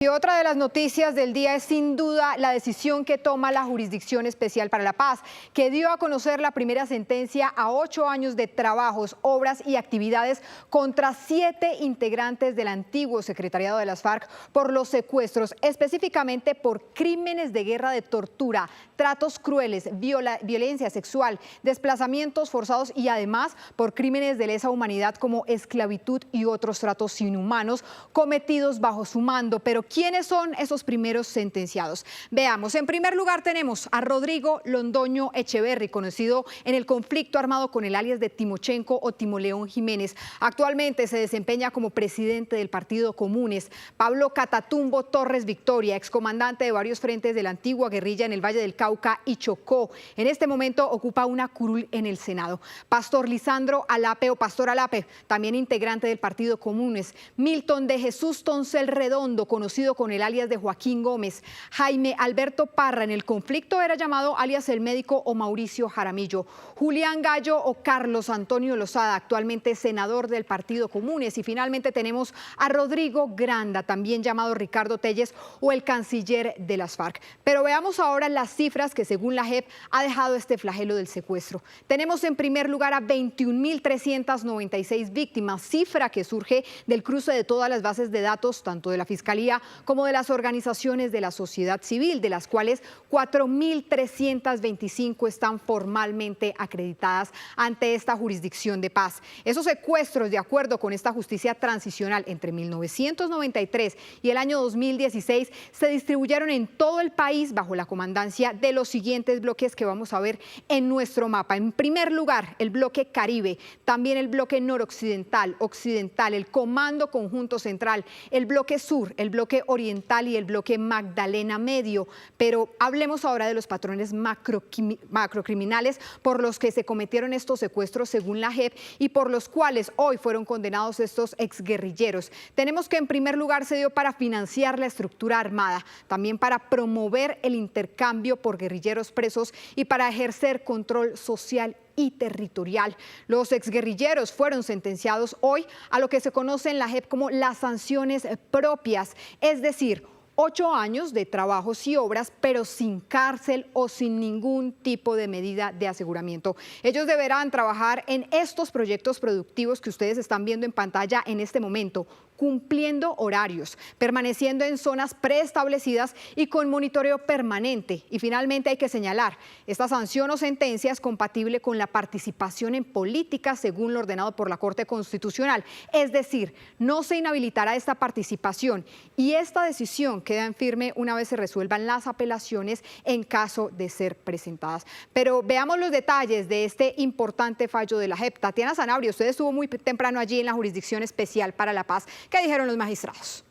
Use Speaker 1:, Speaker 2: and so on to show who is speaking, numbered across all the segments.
Speaker 1: Y otra de las noticias del día es sin duda la decisión que toma la Jurisdicción Especial para la Paz, que dio a conocer la primera sentencia a 8 años de trabajos, obras y actividades contra 7 integrantes del antiguo secretariado de las FARC por los secuestros, específicamente por crímenes de guerra, de tortura, tratos crueles, violencia sexual, desplazamientos forzados y además por crímenes de lesa humanidad como esclavitud y otros tratos inhumanos cometidos bajo su mando. Pero ¿quiénes son esos primeros sentenciados? Veamos, en primer lugar tenemos a Rodrigo Londoño Echeverry, conocido en el conflicto armado con el alias de Timochenko o Timoleón Jiménez. Actualmente se desempeña como presidente del Partido Comunes. Pablo Catatumbo Torres Victoria, excomandante de varios frentes de la antigua guerrilla en el Valle del Cauca y Chocó. En este momento ocupa una curul en el Senado. Pastor Lisandro Alape o Pastor Alape, también integrante del Partido Comunes. Milton de Jesús Toncel Redondo, conocido con el alias de Joaquín Gómez. Jaime Alberto Parra, en el conflicto era llamado alias El Médico o Mauricio Jaramillo. Julián Gallo o Carlos Antonio Lozada, actualmente senador del Partido Comunes. Y finalmente tenemos a Rodrigo Granda, también llamado Ricardo Telles o el canciller de las FARC. Pero veamos ahora las cifras que según la JEP ha dejado este flagelo del secuestro. Tenemos en primer lugar a 21.396 víctimas, cifra que surge del cruce de todas las bases de datos, tanto de la Fiscalía como de las organizaciones de la sociedad civil, de las cuales 4.325 están formalmente acreditadas ante esta jurisdicción de paz. Esos secuestros, de acuerdo con esta justicia transicional entre 1993 y el año 2016, se distribuyeron en todo el país bajo la comandancia de los siguientes bloques que vamos a ver en nuestro mapa. En primer lugar, el bloque Caribe, también el bloque noroccidental, occidental, el Comando Conjunto Central, el bloque sur, el bloque oriental y el bloque Magdalena Medio. Pero hablemos ahora de los patrones macrocriminales por los que se cometieron estos secuestros según la JEP y por los cuales hoy fueron condenados estos exguerrilleros. Tenemos que en primer lugar se dio para financiar la estructura armada, también para promover el intercambio por guerrilleros presos y para ejercer control social y territorial. Los exguerrilleros fueron sentenciados hoy a lo que se conoce en la JEP como las sanciones propias, es decir, 8 años de trabajos y obras, pero sin cárcel o sin ningún tipo de medida de aseguramiento. Ellos deberán trabajar en estos proyectos productivos que ustedes están viendo en pantalla en este momento, cumpliendo horarios, permaneciendo en zonas preestablecidas y con monitoreo permanente. Y finalmente hay que señalar, esta sanción o sentencia es compatible con la participación en política según lo ordenado por la Corte Constitucional. Es decir, no se inhabilitará esta participación y esta decisión queda en firme una vez se resuelvan las apelaciones en caso de ser presentadas. Pero veamos los detalles de este importante fallo de la JEP. Tatiana Sanabria, usted estuvo muy temprano allí en la Jurisdicción Especial para la Paz. ¿Qué dijeron los magistrados?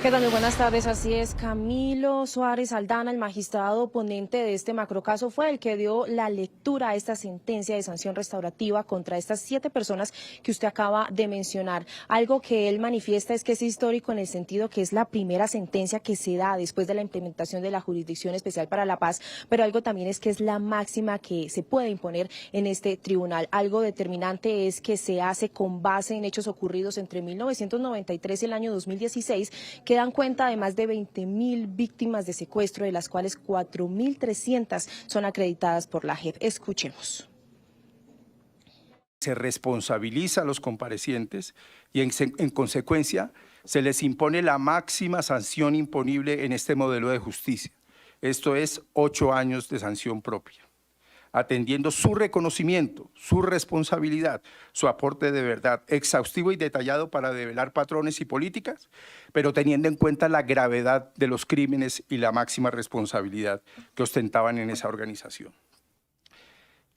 Speaker 2: ¿Qué tal? Muy buenas tardes. Así es, Camilo Suárez Aldana, el magistrado ponente de este macrocaso, fue el que dio la lectura a esta sentencia de sanción restaurativa contra estas 7 personas que usted acaba de mencionar. Algo que él manifiesta es que es histórico en el sentido que es la primera sentencia que se da después de la implementación de la Jurisdicción Especial para la Paz, pero algo también es que es la máxima que se puede imponer en este tribunal. Algo determinante es que se hace con base en hechos ocurridos entre 1993 y el año 2016, que dan cuenta de más de 20.000 víctimas de secuestro, de las cuales 4.300 son acreditadas por la JEP. Escuchemos.
Speaker 3: Se responsabiliza a los comparecientes y en consecuencia se les impone la máxima sanción imponible en este modelo de justicia. Esto es 8 años de sanción propia, atendiendo su reconocimiento, su responsabilidad, su aporte de verdad exhaustivo y detallado para develar patrones y políticas, pero teniendo en cuenta la gravedad de los crímenes y la máxima responsabilidad que ostentaban en esa organización.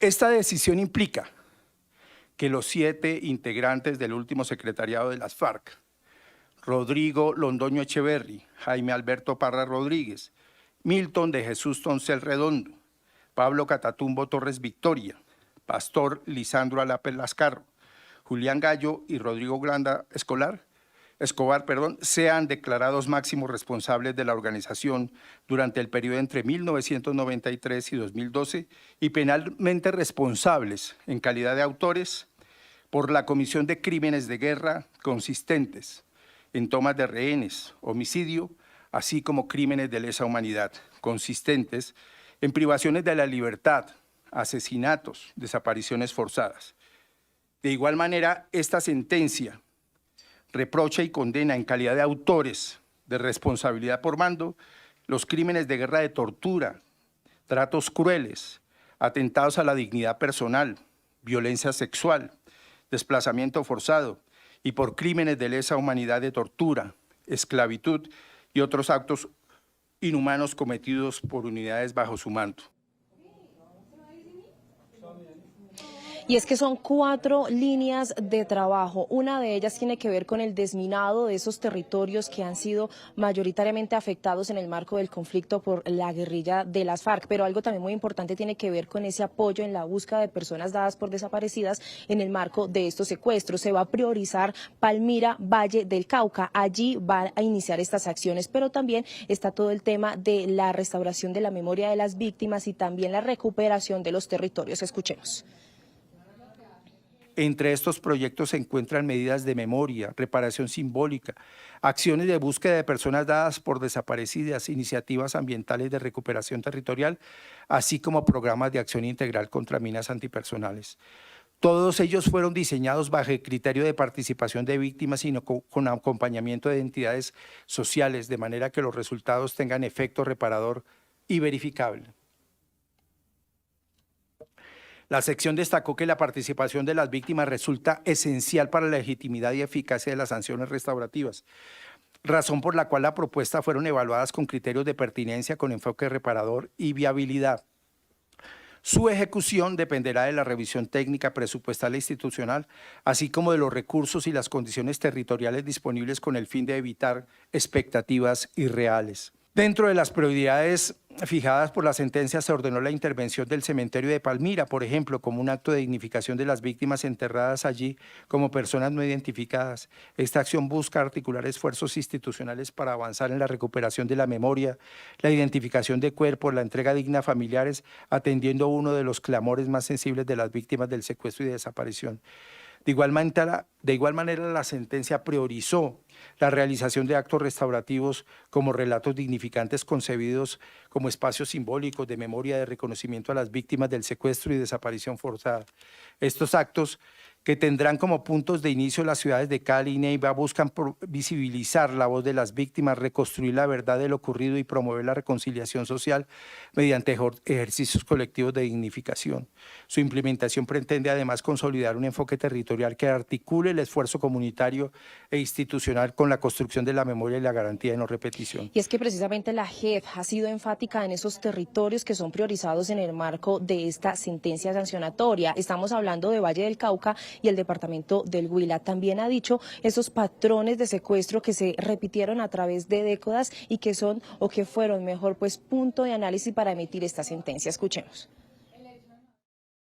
Speaker 3: Esta decisión implica que los 7 integrantes del último secretariado de las FARC, Rodrigo Londoño Echeverry, Jaime Alberto Parra Rodríguez, Milton de Jesús Toncel Redondo, Pablo Catatumbo Torres Victoria, Pastor Lisandro Alape Lascarro, Julián Gallo y Rodrigo Granda Escobar, sean declarados máximos responsables de la organización durante el periodo entre 1993 y 2012 y penalmente responsables en calidad de autores por la comisión de crímenes de guerra consistentes en tomas de rehenes, homicidio, así como crímenes de lesa humanidad, consistentes en privaciones de la libertad, asesinatos, desapariciones forzadas. De igual manera, esta sentencia reprocha y condena en calidad de autores de responsabilidad por mando los crímenes de guerra de tortura, tratos crueles, atentados a la dignidad personal, violencia sexual, desplazamiento forzado y por crímenes de lesa humanidad de tortura, esclavitud y otros actos inhumanos cometidos por unidades bajo su mando.
Speaker 2: Y es que son 4 líneas de trabajo. Una de ellas tiene que ver con el desminado de esos territorios que han sido mayoritariamente afectados en el marco del conflicto por la guerrilla de las FARC. Pero algo también muy importante tiene que ver con ese apoyo en la búsqueda de personas dadas por desaparecidas en el marco de estos secuestros. Se va a priorizar Palmira, Valle del Cauca. Allí van a iniciar estas acciones, pero también está todo el tema de la restauración de la memoria de las víctimas y también la recuperación de los territorios. Escuchemos.
Speaker 3: Entre estos proyectos se encuentran medidas de memoria, reparación simbólica, acciones de búsqueda de personas dadas por desaparecidas, iniciativas ambientales de recuperación territorial, así como programas de acción integral contra minas antipersonales. Todos ellos fueron diseñados bajo el criterio de participación de víctimas y con acompañamiento de entidades sociales, de manera que los resultados tengan efecto reparador y verificable. La sección destacó que la participación de las víctimas resulta esencial para la legitimidad y eficacia de las sanciones restaurativas, razón por la cual la propuesta fueron evaluadas con criterios de pertinencia, con enfoque reparador y viabilidad. Su ejecución dependerá de la revisión técnica, presupuestal e institucional, así como de los recursos y las condiciones territoriales disponibles con el fin de evitar expectativas irreales. Dentro de las prioridades fijadas por la sentencia se ordenó la intervención del cementerio de Palmira, por ejemplo, como un acto de dignificación de las víctimas enterradas allí como personas no identificadas. Esta acción busca articular esfuerzos institucionales para avanzar en la recuperación de la memoria, la identificación de cuerpos, la entrega digna a familiares, atendiendo uno de los clamores más sensibles de las víctimas del secuestro y desaparición. De igual manera, la sentencia priorizó la realización de actos restaurativos como relatos dignificantes concebidos como espacios simbólicos de memoria, de reconocimiento a las víctimas del secuestro y desaparición forzada. Estos actos, que tendrán como puntos de inicio las ciudades de Cali y Neiva, buscan visibilizar la voz de las víctimas, reconstruir la verdad de lo ocurrido y promover la reconciliación social mediante ejercicios colectivos de dignificación. Su implementación pretende además consolidar un enfoque territorial que articule el esfuerzo comunitario e institucional con la construcción de la memoria y la garantía de no repetición.
Speaker 2: Y es que precisamente la JEP ha sido enfática en esos territorios que son priorizados en el marco de esta sentencia sancionatoria. Estamos hablando de Valle del Cauca y el departamento del Huila. También ha dicho esos patrones de secuestro que se repitieron a través de décadas y que son o que fueron mejor pues punto de análisis para emitir esta sentencia. Escuchemos.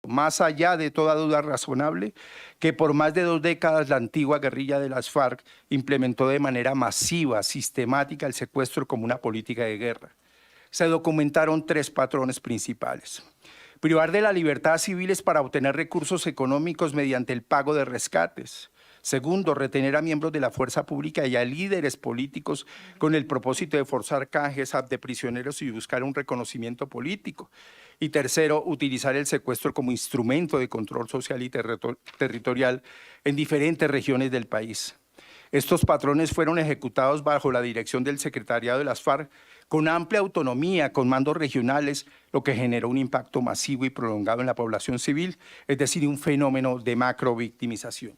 Speaker 3: Más allá de toda duda razonable, que por más de 2 décadas la antigua guerrilla de las FARC implementó de manera masiva, sistemática, el secuestro como una política de guerra. Se documentaron 3 patrones principales. Privar de la libertad a civiles para obtener recursos económicos mediante el pago de rescates. Segundo, retener a miembros de la fuerza pública y a líderes políticos con el propósito de forzar canjes de prisioneros y buscar un reconocimiento político. Y tercero, utilizar el secuestro como instrumento de control social y territorial en diferentes regiones del país. Estos patrones fueron ejecutados bajo la dirección del secretariado de las FARC con amplia autonomía, con mandos regionales, lo que generó un impacto masivo y prolongado en la población civil, es decir, un fenómeno de macrovictimización.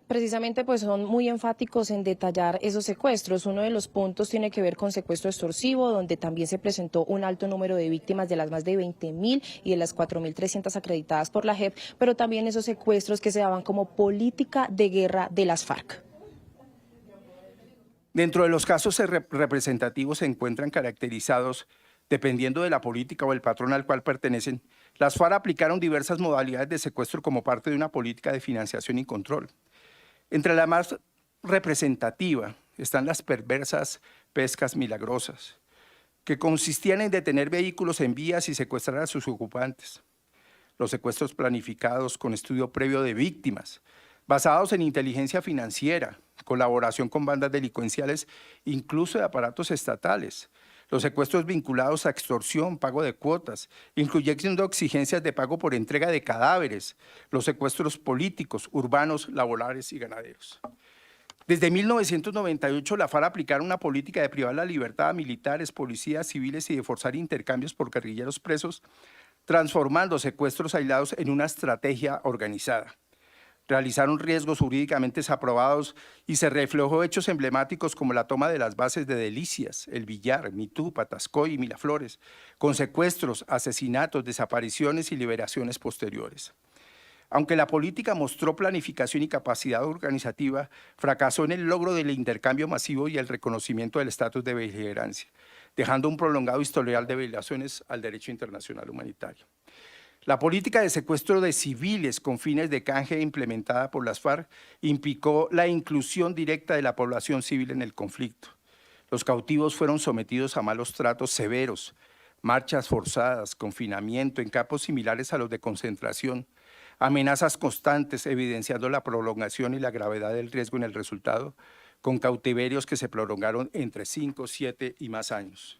Speaker 2: Precisamente pues son muy enfáticos en detallar esos secuestros. Uno de los puntos tiene que ver con secuestro extorsivo, donde también se presentó un alto número de víctimas de las más de 20.000 y de las 4.300 acreditadas por la JEP, pero también esos secuestros que se daban como política de guerra de las FARC.
Speaker 3: Dentro de los casos representativos se encuentran caracterizados, dependiendo de la política o el patrón al cual pertenecen, las FARC aplicaron diversas modalidades de secuestro como parte de una política de financiación y control. Entre la más representativa están las perversas pescas milagrosas, que consistían en detener vehículos en vías y secuestrar a sus ocupantes. Los secuestros planificados con estudio previo de víctimas, basados en inteligencia financiera, colaboración con bandas delincuenciales, incluso de aparatos estatales, los secuestros vinculados a extorsión, pago de cuotas, incluyendo exigencias de pago por entrega de cadáveres, los secuestros políticos, urbanos, laborales y ganaderos. Desde 1998, la FARC aplicaron una política de privar la libertad a militares, policías, civiles y de forzar intercambios por guerrilleros presos, transformando secuestros aislados en una estrategia organizada. Realizaron riesgos jurídicamente desaprobados y se reflejó hechos emblemáticos como la toma de las bases de Delicias, El Villar, Mitú, Patascoy y Miraflores, con secuestros, asesinatos, desapariciones y liberaciones posteriores. Aunque la política mostró planificación y capacidad organizativa, fracasó en el logro del intercambio masivo y el reconocimiento del estatus de beligerancia, dejando un prolongado historial de violaciones al derecho internacional humanitario. La política de secuestro de civiles con fines de canje implementada por las FARC implicó la inclusión directa de la población civil en el conflicto. Los cautivos fueron sometidos a malos tratos severos, marchas forzadas, confinamiento en campos similares a los de concentración, amenazas constantes evidenciando la prolongación y la gravedad del riesgo en el resultado, con cautiverios que se prolongaron entre 5, 7 y más años.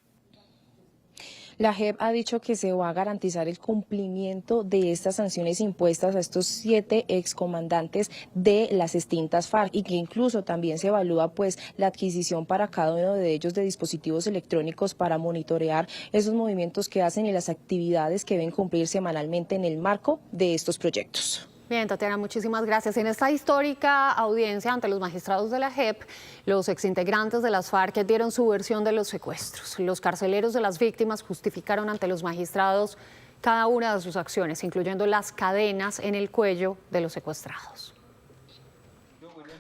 Speaker 2: La JEP ha dicho que se va a garantizar el cumplimiento de estas sanciones impuestas a estos 7 excomandantes de las extintas FARC y que incluso también se evalúa pues la adquisición para cada uno de ellos de dispositivos electrónicos para monitorear esos movimientos que hacen y las actividades que deben cumplir semanalmente en el marco de estos proyectos.
Speaker 4: Bien, Tatiana, muchísimas gracias. En esta histórica audiencia ante los magistrados de la JEP, los exintegrantes de las FARC dieron su versión de los secuestros. Los carceleros de las víctimas justificaron ante los magistrados cada una de sus acciones, incluyendo las cadenas en el cuello de los secuestrados.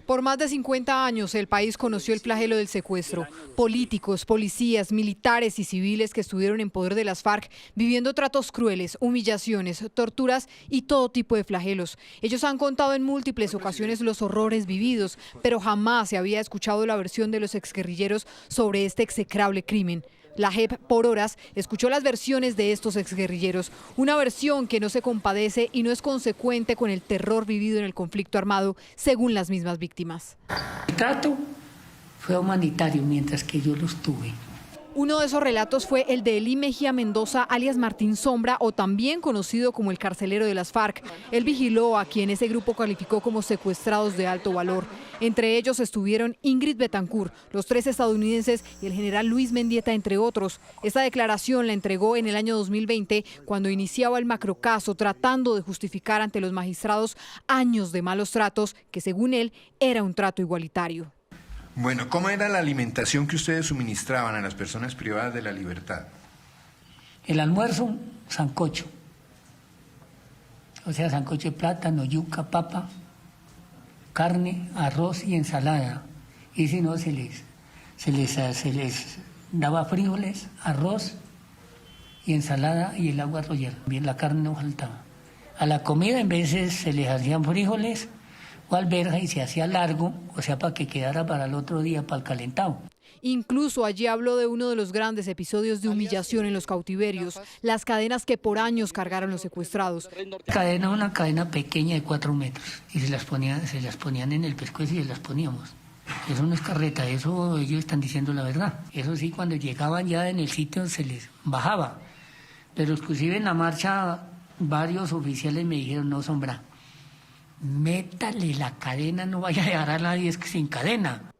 Speaker 1: Por más de 50 años el país conoció el flagelo del secuestro. Políticos, policías, militares y civiles que estuvieron en poder de las FARC viviendo tratos crueles, humillaciones, torturas y todo tipo de flagelos. Ellos han contado en múltiples ocasiones los horrores vividos, pero jamás se había escuchado la versión de los exguerrilleros sobre este execrable crimen. La JEP por horas escuchó las versiones de estos exguerrilleros, una versión que no se compadece y no es consecuente con el terror vivido en el conflicto armado, según las mismas víctimas.
Speaker 5: El trato fue humanitario mientras que yo los tuve.
Speaker 1: Uno de esos relatos fue el de Elí Mejía Mendoza, alias Martín Sombra, o también conocido como el carcelero de las FARC. Él vigiló a quien ese grupo calificó como secuestrados de alto valor. Entre ellos estuvieron Ingrid Betancourt, los 3 estadounidenses y el general Luis Mendieta, entre otros. Esta declaración la entregó en el año 2020, cuando iniciaba el macrocaso, tratando de justificar ante los magistrados años de malos tratos, que según él era un trato igualitario.
Speaker 6: Bueno, ¿cómo era la alimentación que ustedes suministraban a las personas privadas de la libertad?
Speaker 5: El almuerzo, sancocho. O sea, sancocho de plátano, yuca, papa, carne, arroz y ensalada. Y si no, se les daba frijoles, arroz y ensalada y el agua arroyera. Bien, la carne no faltaba. A la comida, en veces se les hacían frijoles o alberja y se hacía largo, o sea, para que quedara para el otro día, para el calentado.
Speaker 1: Incluso allí habló de uno de los grandes episodios de humillación en los cautiverios, las cadenas que por años cargaron los secuestrados.
Speaker 5: Una cadena pequeña de 4 metros y se las ponían en el pescuezo y se las poníamos. Eso no es carreta, eso ellos están diciendo la verdad. Eso sí, cuando llegaban ya en el sitio se les bajaba. Pero inclusive en la marcha varios oficiales me dijeron, no, Sombra, métale la cadena, no vaya a dejar a nadie es que sin cadena.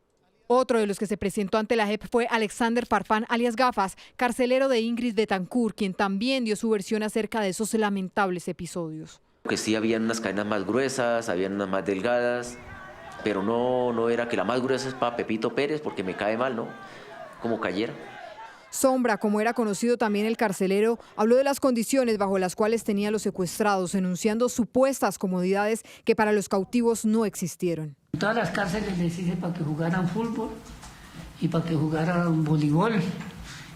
Speaker 1: Otro de los que se presentó ante la JEP fue Alexander Farfán, alias Gafas, carcelero de Ingrid Betancourt, quien también dio su versión acerca de esos lamentables episodios.
Speaker 7: Que sí, habían unas cadenas más gruesas, habían unas más delgadas, pero no era que la más gruesa es para Pepito Pérez, porque me cae mal, ¿no? Como cayera.
Speaker 1: Sombra, como era conocido también el carcelero, habló de las condiciones bajo las cuales tenía los secuestrados, enunciando supuestas comodidades que para los cautivos no existieron.
Speaker 5: En todas las cárceles les hice para que jugaran fútbol y para que jugaran voleibol.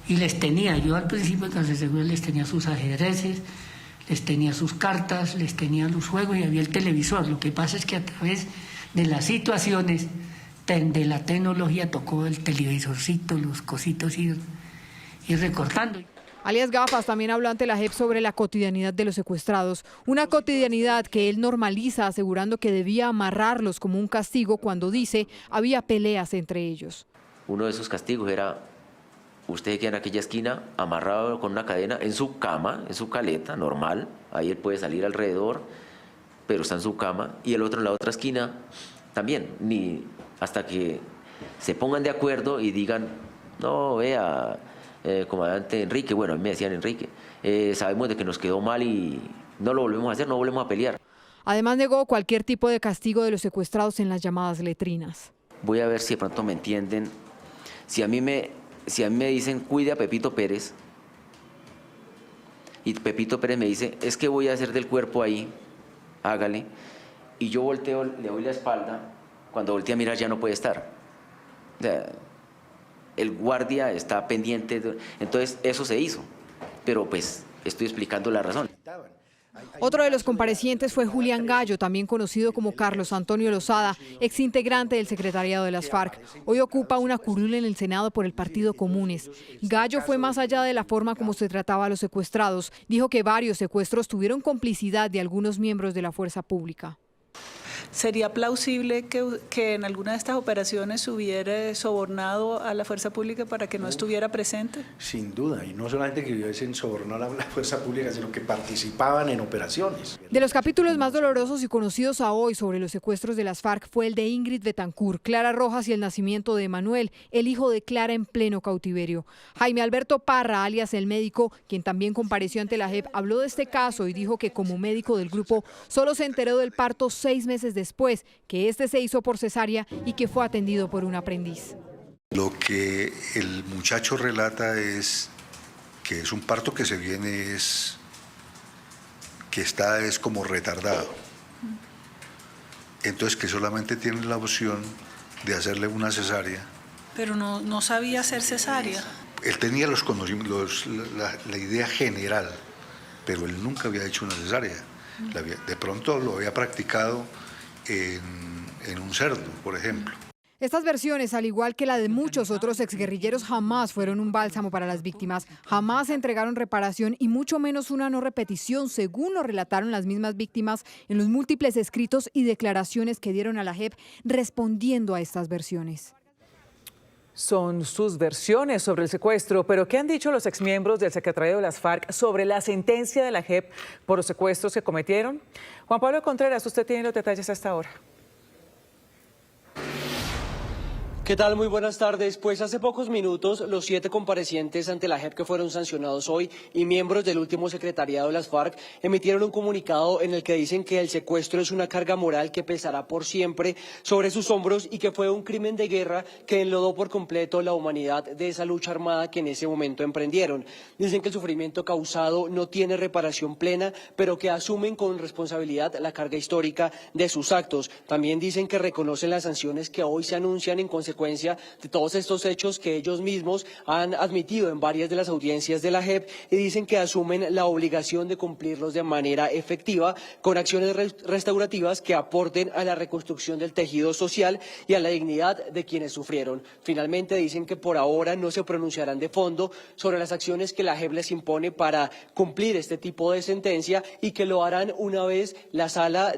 Speaker 5: Y les tenía, yo al principio de cárcel seguro les tenía sus ajedrezes, les tenía sus cartas, les tenía los juegos y había el televisor. Lo que pasa es que a través de las situaciones de la tecnología tocó el televisorcito, los cositos y recortando.
Speaker 1: Alias Gafas también habló ante la JEP sobre la cotidianidad de los secuestrados, una cotidianidad que él normaliza asegurando que debía amarrarlos como un castigo cuando dice había peleas entre ellos.
Speaker 7: Uno de esos castigos era, usted queda en aquella esquina amarrado con una cadena en su cama, en su caleta normal, ahí él puede salir alrededor, pero está en su cama, y el otro en la otra esquina también, ni hasta que se pongan de acuerdo y digan, no, vea, comandante Enrique, bueno, a mí me decían Enrique, sabemos de que nos quedó mal y no lo volvemos a hacer, no volvemos a pelear.
Speaker 1: Además negó cualquier tipo de castigo de los secuestrados en las llamadas letrinas.
Speaker 7: Voy a ver si de pronto me entienden. Si a mí me dicen, cuide a Pepito Pérez, y Pepito Pérez me dice, es que voy a hacer del cuerpo ahí, hágale, y yo volteo, le doy la espalda, cuando voltea a mirar ya no puede estar. O sea, el guardia está pendiente, entonces eso se hizo, pero pues estoy explicando la razón.
Speaker 1: Otro de los comparecientes fue Julián Gallo, también conocido como Carlos Antonio Lozada, exintegrante del secretariado de las FARC. Hoy ocupa una curul en el Senado por el Partido Comunes. Gallo fue más allá de la forma como se trataba a los secuestrados. Dijo que varios secuestros tuvieron complicidad de algunos miembros de la fuerza pública.
Speaker 8: ¿Sería plausible que en alguna de estas operaciones se hubiera sobornado a la fuerza pública para que no estuviera presente?
Speaker 9: Sin duda, y no solamente que hubiesen sobornado a la fuerza pública, sino que participaban en operaciones.
Speaker 1: De los capítulos más dolorosos y conocidos a hoy sobre los secuestros de las FARC fue el de Ingrid Betancourt, Clara Rojas y el nacimiento de Manuel, el hijo de Clara en pleno cautiverio. Jaime Alberto Parra, alias El Médico, quien también compareció ante la JEP, habló de este caso y dijo que como médico del grupo solo se enteró del parto 6 meses después, que este se hizo por cesárea y que fue atendido por un aprendiz.
Speaker 10: Lo que el muchacho relata es que es un parto que se viene, es como retardado. Entonces que solamente tiene la opción de hacerle una cesárea.
Speaker 8: Pero no sabía hacer cesárea.
Speaker 10: Él tenía los conocimientos, la idea general, pero él nunca había hecho una cesárea. De pronto lo había practicado en un cerdo, por ejemplo.
Speaker 1: Estas versiones, al igual que la de muchos otros exguerrilleros, jamás fueron un bálsamo para las víctimas, jamás entregaron reparación y mucho menos una no repetición, según lo relataron las mismas víctimas en los múltiples escritos y declaraciones que dieron a la JEP respondiendo a estas versiones.
Speaker 11: Son sus versiones sobre el secuestro, pero ¿qué han dicho los exmiembros del secretariado de las FARC sobre la sentencia de la JEP por los secuestros que cometieron? Juan Pablo Contreras, usted tiene los detalles a esta hora.
Speaker 12: ¿Qué tal? Muy buenas tardes. Pues hace pocos minutos los 7 comparecientes ante la JEP que fueron sancionados hoy y miembros del último secretariado de las FARC emitieron un comunicado en el que dicen que el secuestro es una carga moral que pesará por siempre sobre sus hombros y que fue un crimen de guerra que enlodó por completo la humanidad de esa lucha armada que en ese momento emprendieron. Dicen que el sufrimiento causado no tiene reparación plena, pero que asumen con responsabilidad la carga histórica de sus actos. También dicen que reconocen las sanciones que hoy se anuncian en consecuencia de todos estos hechos que ellos mismos han admitido en varias de las audiencias de la JEP y dicen que asumen la obligación de cumplirlos de manera efectiva con acciones restaurativas que aporten a la reconstrucción del tejido social y a la dignidad de quienes sufrieron. Finalmente dicen que por ahora no se pronunciarán de fondo sobre las acciones que la JEP les impone para cumplir este tipo de sentencia y que lo harán una vez la sala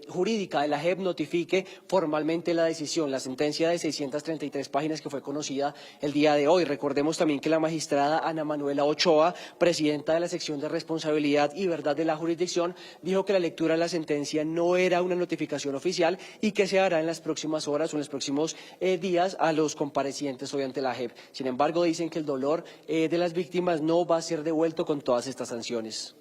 Speaker 12: jurídica de la JEP notifique formalmente la decisión, la sentencia de 633 páginas que fue conocida el día de hoy. Recordemos también que la magistrada Ana Manuela Ochoa, presidenta de la sección de responsabilidad y verdad de la jurisdicción, dijo que la lectura de la sentencia no era una notificación oficial y que se hará en las próximas horas o en los próximos días a los comparecientes hoy ante la JEP. Sin embargo, dicen que el dolor de las víctimas no va a ser devuelto con todas estas sanciones.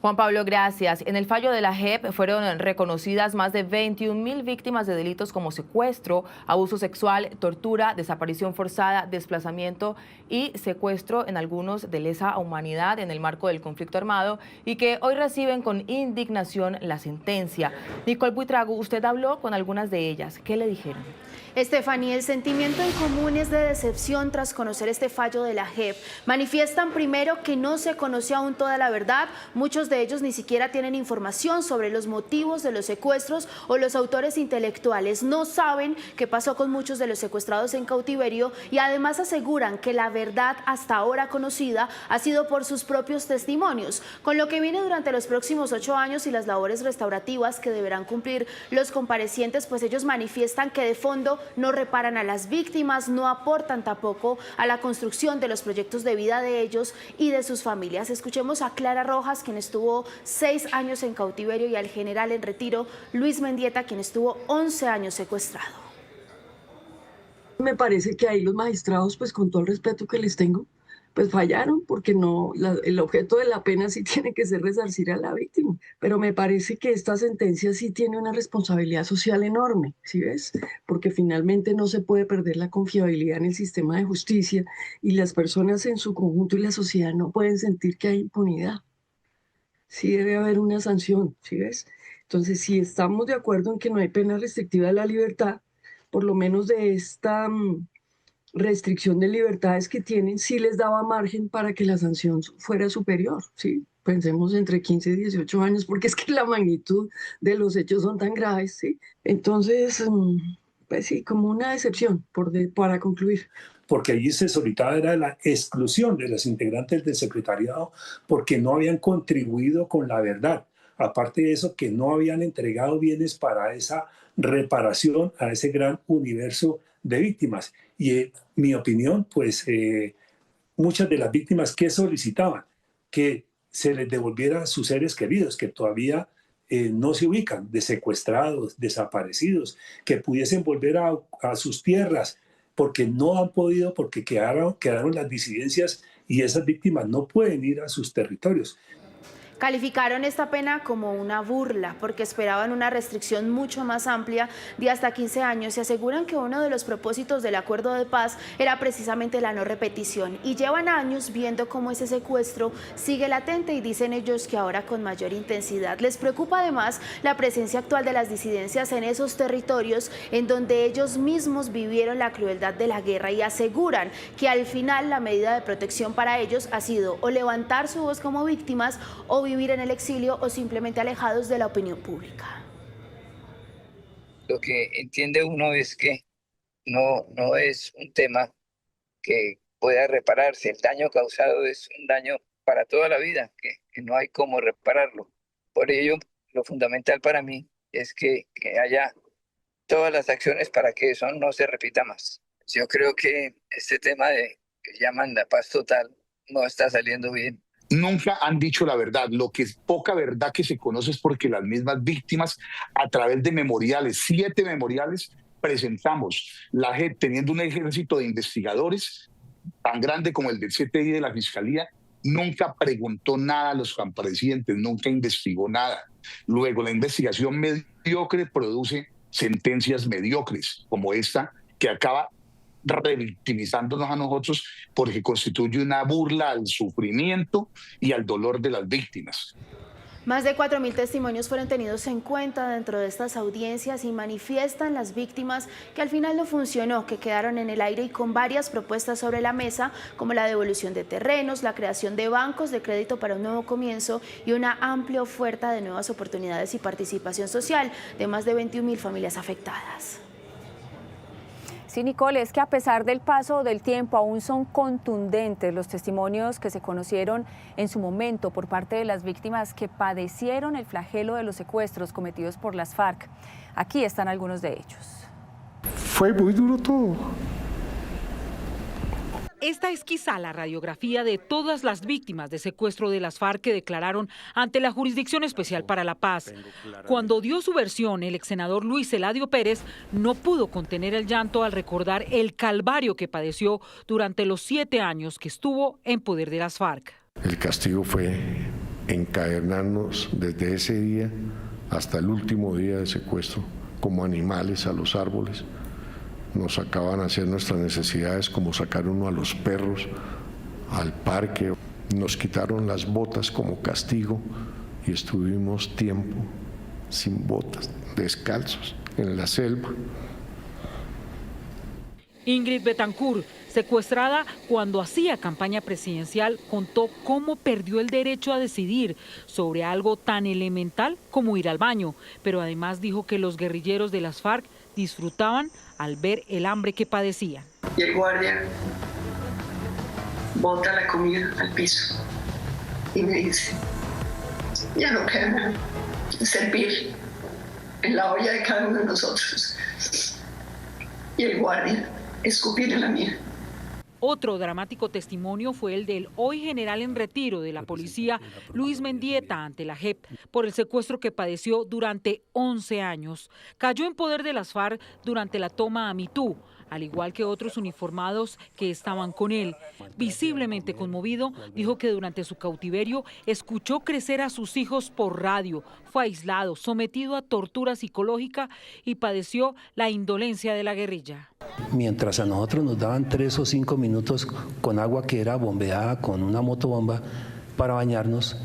Speaker 13: Juan Pablo, gracias. En el fallo de la JEP fueron reconocidas más de 21.000 víctimas de delitos como secuestro, abuso sexual, tortura, desaparición forzada, desplazamiento y secuestro, en algunos de lesa humanidad en el marco del conflicto armado, y que hoy reciben con indignación la sentencia. Nicole Buitrago, usted habló con algunas de ellas. ¿Qué le dijeron?
Speaker 14: Estefanía, el sentimiento en común es de decepción tras conocer este fallo de la JEP. Manifiestan primero que no se conoció aún toda la verdad. Muchos de ellos ni siquiera tienen información sobre los motivos de los secuestros o los autores intelectuales. No saben qué pasó con muchos de los secuestrados en cautiverio y además aseguran que la verdad hasta ahora conocida ha sido por sus propios testimonios. Con lo que viene durante los próximos 8 años y las labores restaurativas que deberán cumplir los comparecientes, pues ellos manifiestan que de fondo no reparan a las víctimas, no aportan tampoco a la construcción de los proyectos de vida de ellos y de sus familias. Escuchemos a Clara Rojas, quien estuvo 6 años en cautiverio, y al general en retiro Luis Mendieta, quien estuvo 11 años secuestrado.
Speaker 15: Me parece que ahí los magistrados, pues con todo el respeto que les tengo, pues fallaron, porque no, el objeto de la pena sí tiene que ser resarcir a la víctima. Pero me parece que esta sentencia sí tiene una responsabilidad social enorme, ¿sí ves? Porque finalmente no se puede perder la confiabilidad en el sistema de justicia y las personas en su conjunto y la sociedad no pueden sentir que hay impunidad. Sí debe haber una sanción, ¿sí ves? Entonces, si estamos de acuerdo en que no hay pena restrictiva de la libertad, por lo menos de esta restricción de libertades que tienen, sí les daba margen para que la sanción fuera superior, ¿sí? Pensemos entre 15 y 18 años, porque es que la magnitud de los hechos son tan graves, ¿sí? Entonces, pues sí, como una decepción, para concluir.
Speaker 16: Porque allí se solicitaba era la exclusión de los integrantes del secretariado porque no habían contribuido con la verdad. Aparte de eso, que no habían entregado bienes para esa reparación a ese gran universo de víctimas. Y mi opinión, pues muchas de las víctimas que solicitaban que se les devolvieran sus seres queridos, que todavía no se ubican, de secuestrados, desaparecidos, que pudiesen volver a sus tierras, porque no han podido, porque quedaron las disidencias y esas víctimas no pueden ir a sus territorios.
Speaker 14: Calificaron esta pena como una burla porque esperaban una restricción mucho más amplia de hasta 15 años y aseguran que uno de los propósitos del acuerdo de paz era precisamente la no repetición, y llevan años viendo cómo ese secuestro sigue latente y dicen ellos que ahora con mayor intensidad. Les preocupa además la presencia actual de las disidencias en esos territorios en donde ellos mismos vivieron la crueldad de la guerra, y aseguran que al final la medida de protección para ellos ha sido o levantar su voz como víctimas o vivir en el exilio o simplemente alejados de la opinión pública.
Speaker 17: Lo que entiende uno es que no es un tema que pueda repararse. El daño causado es un daño para toda la vida, que no hay cómo repararlo. Por ello, lo fundamental para mí es que haya todas las acciones para que eso no se repita más. Yo creo que este tema que llaman la paz total no está saliendo bien.
Speaker 18: Nunca han dicho la verdad. Lo que es poca verdad que se conoce es porque las mismas víctimas, a través de memoriales, 7 memoriales, presentamos. La JEP, teniendo un ejército de investigadores tan grande como el del CTI de la Fiscalía, nunca preguntó nada a los comparecientes, nunca investigó nada. Luego, la investigación mediocre produce sentencias mediocres, como esta, que acaba revictimizándonos a nosotros porque constituye una burla al sufrimiento y al dolor de las víctimas.
Speaker 14: Más de 4.000 testimonios fueron tenidos en cuenta dentro de estas audiencias y manifiestan las víctimas que al final no funcionó, que quedaron en el aire, y con varias propuestas sobre la mesa, como la devolución de terrenos, la creación de bancos de crédito para un nuevo comienzo y una amplia oferta de nuevas oportunidades y participación social de más de 21.000 familias afectadas.
Speaker 19: Sí, Nicole, es que a pesar del paso del tiempo aún son contundentes los testimonios que se conocieron en su momento por parte de las víctimas que padecieron el flagelo de los secuestros cometidos por las FARC. Aquí están algunos de ellos.
Speaker 20: Fue muy duro todo.
Speaker 21: Esta es quizá la radiografía de todas las víctimas de secuestro de las FARC que declararon ante la Jurisdicción Especial para la Paz. Cuando dio su versión, el exsenador Luis Eladio Pérez no pudo contener el llanto al recordar el calvario que padeció durante los 7 años que estuvo en poder de las FARC.
Speaker 20: El castigo fue encadenarnos desde ese día hasta el último día de secuestro como animales a los árboles. Nos sacaban a hacer nuestras necesidades, como sacar uno a los perros al parque. Nos quitaron las botas como castigo y estuvimos tiempo sin botas, descalzos, en la selva.
Speaker 21: Ingrid Betancourt, secuestrada cuando hacía campaña presidencial, contó cómo perdió el derecho a decidir sobre algo tan elemental como ir al baño, pero además dijo que los guerrilleros de las FARC disfrutaban al ver el hambre que padecían.
Speaker 3: Y el guardia bota la comida al piso y me dice, ya no queda servir en la olla de cada uno de nosotros. Y el guardia escupir en la mía.
Speaker 21: Otro dramático testimonio fue el del hoy general en retiro de la policía, Luis Mendieta, ante la JEP, por el secuestro que padeció durante 11 años. Cayó en poder de las FARC durante la toma a Mitú, al igual que otros uniformados que estaban con él. Visiblemente conmovido, dijo que durante su cautiverio escuchó crecer a sus hijos por radio, fue aislado, sometido a tortura psicológica y padeció la indolencia de la guerrilla.
Speaker 22: Mientras a nosotros nos daban 3 o 5 minutos con agua que era bombeada con una motobomba para bañarnos,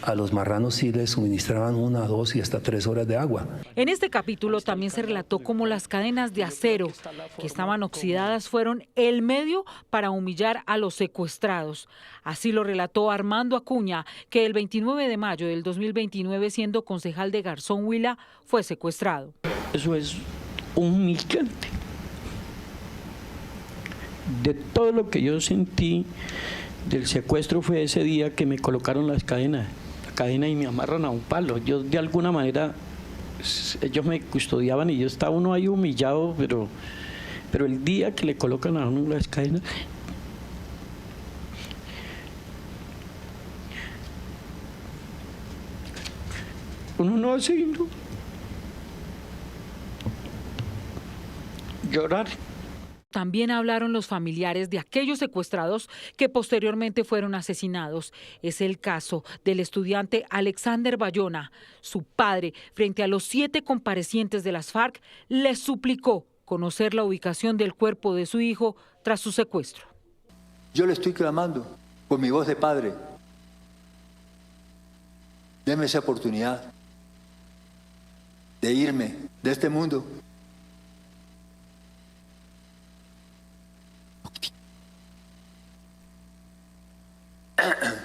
Speaker 22: a los marranos sí les suministraban 1, 2 y hasta 3 horas de agua.
Speaker 21: En este capítulo también se relató cómo las cadenas de acero que estaban oxidadas fueron el medio para humillar a los secuestrados. Así lo relató Armando Acuña, que el 29 de mayo del 2029, siendo concejal de Garzón Huila, fue secuestrado.
Speaker 23: Eso es humillante. De todo lo que yo sentí del secuestro fue ese día que me colocaron la cadena y me amarran a un palo. Yo de alguna manera, ellos me custodiaban y yo estaba uno ahí humillado, pero el día que le colocan a uno las cadenas, uno no hace sino llorar.
Speaker 21: También hablaron los familiares de aquellos secuestrados que posteriormente fueron asesinados. Es el caso del estudiante Alexander Bayona. Su padre, frente a los 7 comparecientes de las FARC, les suplicó conocer la ubicación del cuerpo de su hijo tras su secuestro.
Speaker 24: Yo le estoy clamando con mi voz de padre. Deme esa oportunidad de irme de este mundo.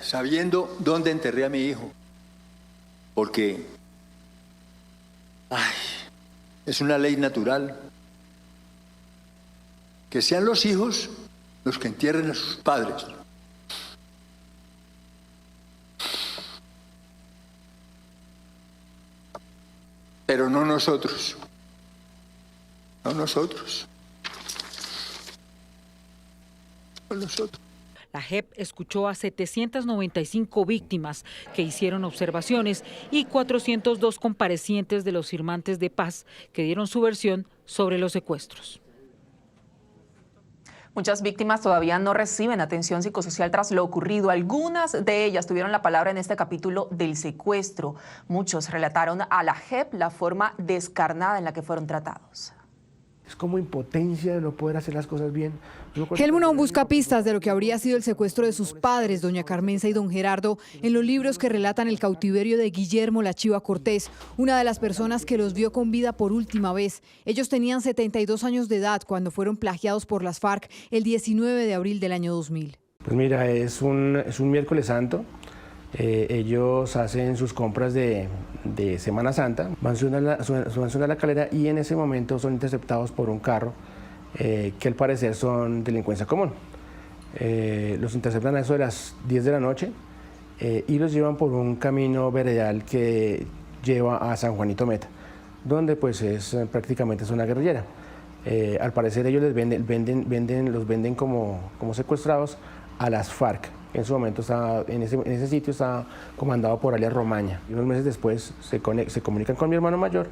Speaker 24: Sabiendo dónde enterré a mi hijo, porque es una ley natural que sean los hijos los que entierren a sus padres. Pero no nosotros, no nosotros, no nosotros.
Speaker 21: La JEP escuchó a 795 víctimas que hicieron observaciones y 402 comparecientes de los firmantes de paz que dieron su versión sobre los secuestros.
Speaker 25: Muchas víctimas todavía no reciben atención psicosocial tras lo ocurrido. Algunas de ellas tuvieron la palabra en este capítulo del secuestro. Muchos relataron a la JEP la forma descarnada en la que fueron tratados.
Speaker 26: Es como impotencia de no poder hacer las cosas bien.
Speaker 1: Helmut aún busca pistas de lo que habría sido el secuestro de sus padres, doña Carmenza y don Gerardo, en los libros que relatan el cautiverio de Guillermo La Chiva Cortés, una de las personas que los vio con vida por última vez. Ellos tenían 72 años de edad cuando fueron plagiados por las FARC el 19 de abril del año 2000.
Speaker 26: Pues mira, es un miércoles santo. Ellos hacen sus compras de Semana Santa, van subiendo a la calera y en ese momento son interceptados por un carro que al parecer son delincuencia común. Los interceptan a eso de las 10 de la noche y los llevan por un camino veredal que lleva a San Juanito Meta, donde pues es prácticamente zona guerrillera. Al parecer ellos los venden como secuestrados a las FARC. En su momento en ese sitio estaba comandado por alias Romaña. Y unos meses después se comunican con mi hermano mayor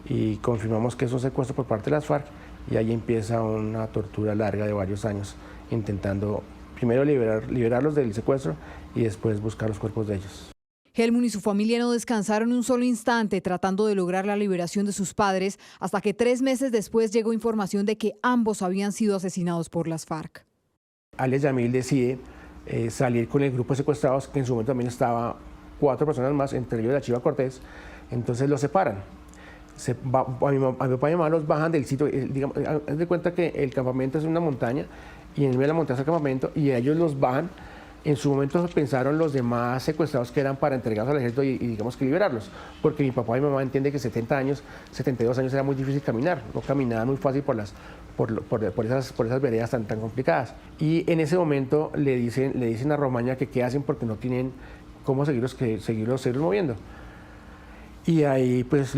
Speaker 26: y confirmamos que es un secuestro por parte de las FARC y ahí empieza una tortura larga de varios años intentando primero liberarlos del secuestro y después buscar los cuerpos de ellos.
Speaker 1: Helmut y su familia no descansaron un solo instante tratando de lograr la liberación de sus padres hasta que 3 meses después llegó información de que ambos habían sido asesinados por las FARC.
Speaker 26: Alias Yamil decide salir con el grupo de secuestrados, que en su momento también estaba 4 personas más, entre ellos La Chiva Cortés, entonces los separan. a mi papá y mi mamá los bajan del sitio. Digamos, haz de cuenta que el campamento es una montaña y en el medio de la montaña está el campamento y ellos los bajan. En su momento pensaron los demás secuestrados que eran para entregarlos al ejército y digamos que liberarlos, porque mi papá y mi mamá entienden que 70 años, 72 años era muy difícil caminar, no caminaban muy fácil por esas veredas tan complicadas. Y en ese momento le dicen a Romaña que qué hacen porque no tienen cómo seguirlos moviendo. Y ahí pues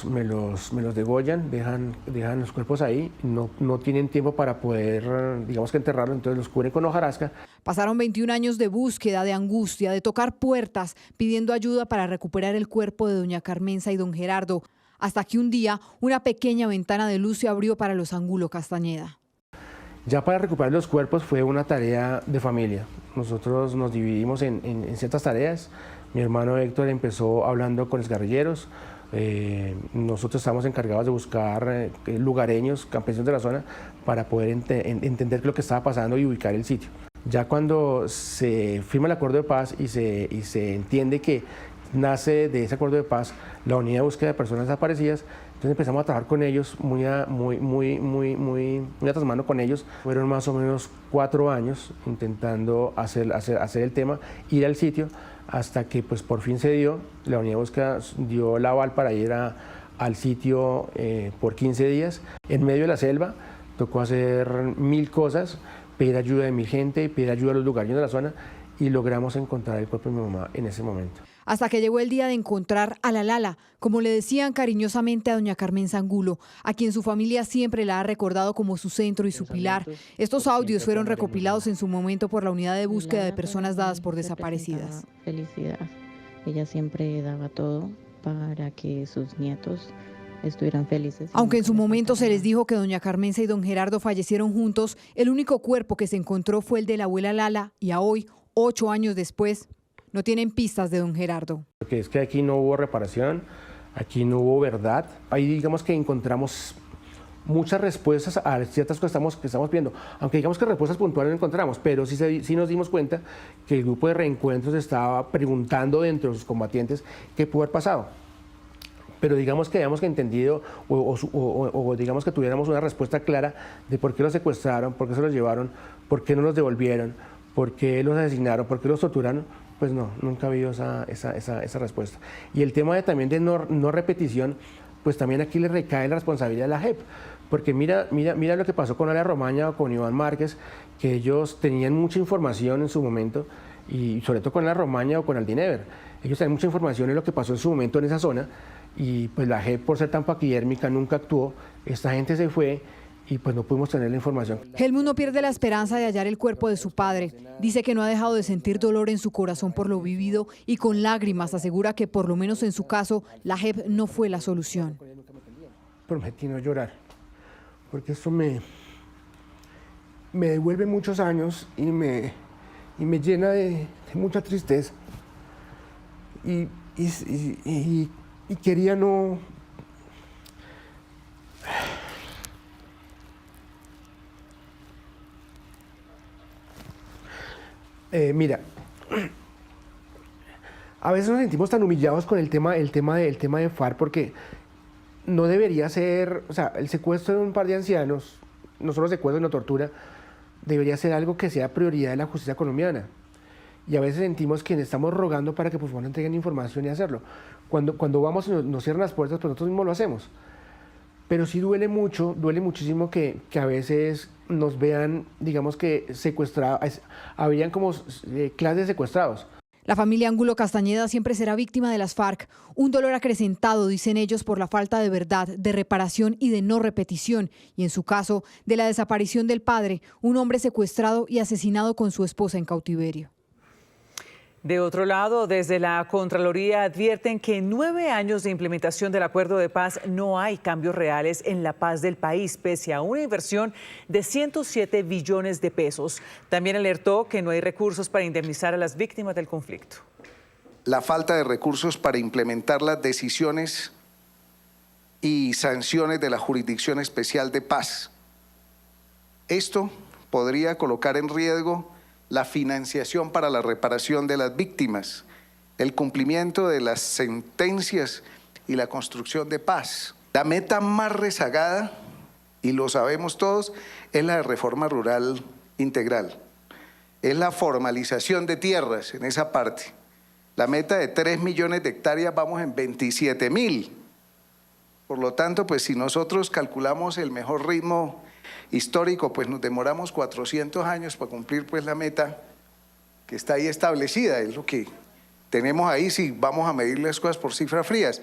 Speaker 26: me los degollan, dejan los cuerpos ahí, no tienen tiempo para poder, digamos que enterrarlos, entonces los cubren con hojarasca.
Speaker 1: Pasaron 21 años de búsqueda, de angustia, de tocar puertas, pidiendo ayuda para recuperar el cuerpo de doña Carmenza y don Gerardo, hasta que un día una pequeña ventana de luz se abrió para los Angulo Castañeda.
Speaker 26: Ya para recuperar los cuerpos fue una tarea de familia. Nosotros nos dividimos en ciertas tareas. Mi hermano Héctor empezó hablando con los guerrilleros. Nosotros estamos encargados de buscar lugareños, campesinos de la zona, para poder entender lo que estaba pasando y ubicar el sitio. Ya cuando se firma el acuerdo de paz y se entiende que nace de ese acuerdo de paz la unidad de búsqueda de personas desaparecidas, entonces empezamos a trabajar con ellos muy atrás mano con ellos. Fueron más o menos 4 años intentando hacer el tema, ir al sitio, hasta que pues por fin se dio, la unidad de búsqueda dio el aval para ir al sitio por 15 días. En medio de la selva tocó hacer 1000 cosas, pedir ayuda de 1000 gente, pedir ayuda a los lugareños de la zona y logramos encontrar el cuerpo de mi mamá en ese momento.
Speaker 1: Hasta que llegó el día de encontrar a la Lala, como le decían cariñosamente a doña Carmenza Angulo, a quien su familia siempre la ha recordado como su centro y su pilar. Estos audios fueron recopilados en su momento por la unidad de búsqueda de personas dadas por desaparecidas.
Speaker 2: Felicidad. Ella siempre daba todo para que sus nietos estuvieran felices.
Speaker 1: Aunque en su momento se les dijo que doña Carmenza y don Gerardo fallecieron juntos, el único cuerpo que se encontró fue el de la abuela Lala y a hoy, 8 años después, no tienen pistas de don Gerardo.
Speaker 26: Porque es que aquí no hubo reparación, aquí no hubo verdad. Ahí digamos que encontramos muchas respuestas a ciertas cosas que estamos viendo. Aunque digamos que respuestas puntuales no encontramos, pero sí nos dimos cuenta que el grupo de reencuentros estaba preguntando dentro de sus combatientes qué pudo haber pasado. Pero digamos que hayamos entendido o digamos que tuviéramos una respuesta clara de por qué los secuestraron, por qué se los llevaron, por qué no los devolvieron, por qué los asesinaron, por qué los torturaron, pues no, nunca ha habido esa respuesta. Y el tema también de no repetición, pues también aquí le recae la responsabilidad de la JEP, porque mira lo que pasó con Alia Romaña o con Iván Márquez, que ellos tenían mucha información en su momento, y sobre todo con Alia Romaña o con Aldinever. Ellos tenían mucha información en lo que pasó en su momento en esa zona, y pues la JEP, por ser tan paquidérmica, nunca actuó. Esta gente se fue y pues no pudimos tener la información.
Speaker 1: Helmut no pierde la esperanza de hallar el cuerpo de su padre. Dice que no ha dejado de sentir dolor en su corazón por lo vivido y con lágrimas asegura que por lo menos en su caso la JEP no fue la solución.
Speaker 26: Prometí no llorar, porque esto me devuelve muchos años y me llena de mucha tristeza. Y quería no... Mira, a veces nos sentimos tan humillados con el tema de FARC porque no debería ser, o sea, el secuestro de un par de ancianos, no solo secuestro, sino tortura, debería ser algo que sea prioridad de la justicia colombiana. Y a veces sentimos que estamos rogando para que por favor entreguen información y hacerlo. Cuando vamos y nos cierran las puertas, pues nosotros mismos lo hacemos. Pero sí duele muchísimo que a veces nos vean, digamos que secuestrados, habían como clases de secuestrados.
Speaker 1: La familia Angulo Castañeda siempre será víctima de las FARC. Un dolor acrecentado, dicen ellos, por la falta de verdad, de reparación y de no repetición. Y en su caso, de la desaparición del padre, un hombre secuestrado y asesinado con su esposa en cautiverio.
Speaker 11: De otro lado, desde la Contraloría advierten que en 9 años de implementación del acuerdo de paz no hay cambios reales en la paz del país, pese a una inversión de 107 billones de pesos. También alertó que no hay recursos para indemnizar a las víctimas del conflicto.
Speaker 4: La falta de recursos para implementar las decisiones y sanciones de la Jurisdicción Especial de Paz. Esto podría colocar en riesgo la financiación para la reparación de las víctimas, el cumplimiento de las sentencias y la construcción de paz. La meta más rezagada, y lo sabemos todos, es la de reforma rural integral. Es la formalización de tierras en esa parte. La meta de 3 millones de hectáreas, vamos en 27.000. Por lo tanto, pues si nosotros calculamos el mejor ritmo histórico, pues nos demoramos 400 años para cumplir pues la meta que está ahí establecida. Es lo que tenemos ahí si vamos a medir las cosas por cifras frías.